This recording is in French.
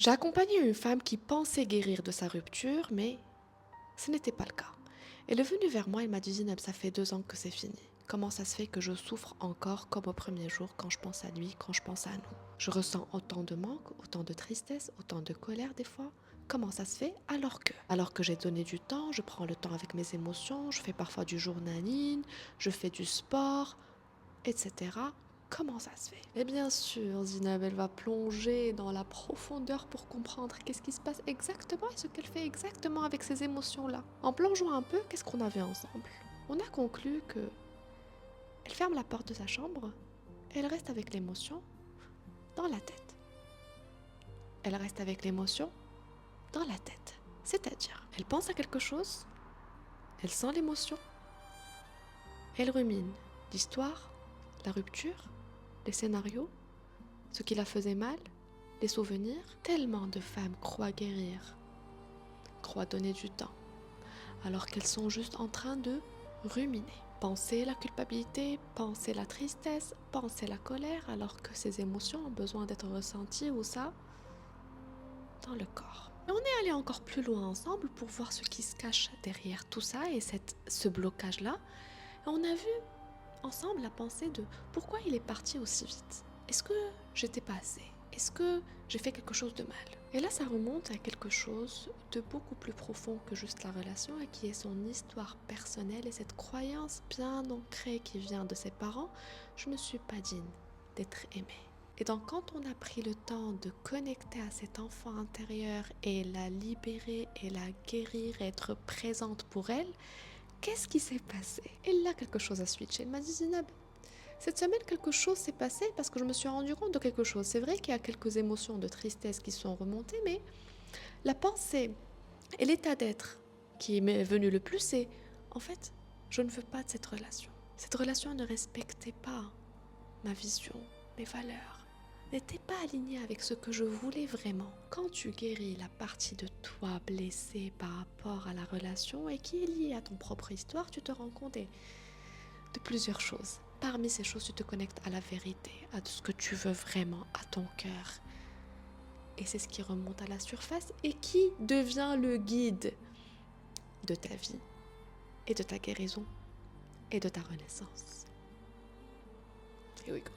J'ai accompagné une femme qui pensait guérir de sa rupture, mais ce n'était pas le cas. Elle est venue vers moi et m'a dit: Zineb, ça fait 2 ans que c'est fini. Comment ça se fait que je souffre encore comme au premier jour quand je pense à lui, quand je pense à nous? Je ressens autant de manque, autant de tristesse, autant de colère des fois. Comment ça se fait alors que j'ai donné du temps, je prends le temps avec mes émotions, je fais parfois du journaling, je fais du sport, etc. Comment ça se fait? Et bien sûr, Zineb, elle va plonger dans la profondeur pour comprendre qu'est-ce qui se passe exactement et ce qu'elle fait exactement avec ces émotions-là. En plongeant un peu, qu'est-ce qu'on avait ensemble? On a conclu que elle ferme la porte de sa chambre, elle reste avec l'émotion dans la tête. Elle reste avec l'émotion dans la tête. C'est-à-dire, elle pense à quelque chose, elle sent l'émotion, elle rumine l'histoire, la rupture, les scénarios, ce qui la faisait mal, les souvenirs. Tellement de femmes croient guérir, croient donner du temps, alors qu'elles sont juste en train de ruminer. Penser la culpabilité, penser la tristesse, penser la colère, alors que ces émotions ont besoin d'être ressenties ou ça, dans le corps. Et on est allé encore plus loin ensemble pour voir ce qui se cache derrière tout ça et ce blocage-là. Et on a vu ensemble la pensée de pourquoi il est parti aussi vite. Est-ce que j'étais pas assez? Est-ce que j'ai fait quelque chose de mal? Et là, ça remonte à quelque chose de beaucoup plus profond que juste la relation et qui est son histoire personnelle et cette croyance bien ancrée qui vient de ses parents. Je ne suis pas digne d'être aimée. Et donc, quand on a pris le temps de connecter à cet enfant intérieur et la libérer et la guérir et être présente pour elle, qu'est-ce qui s'est passé? Et là, quelque chose a switché. Elle m'a dit: Zineb, cette semaine, quelque chose s'est passé parce que je me suis rendu compte de quelque chose. C'est vrai qu'il y a quelques émotions de tristesse qui sont remontées, mais la pensée et l'état d'être qui m'est venu le plus, c'est en fait, je ne veux pas de cette relation. Cette relation ne respectait pas ma vision, mes valeurs, n'était pas alignée avec ce que je voulais vraiment. Quand tu guéris la partie de toi blessée par rapport à la relation et qui est liée à ton propre histoire, tu te rends compte de plusieurs choses. Parmi ces choses, tu te connectes à la vérité, à ce que tu veux vraiment, à ton cœur. Et c'est ce qui remonte à la surface et qui devient le guide de ta vie et de ta guérison et de ta renaissance. Here we go.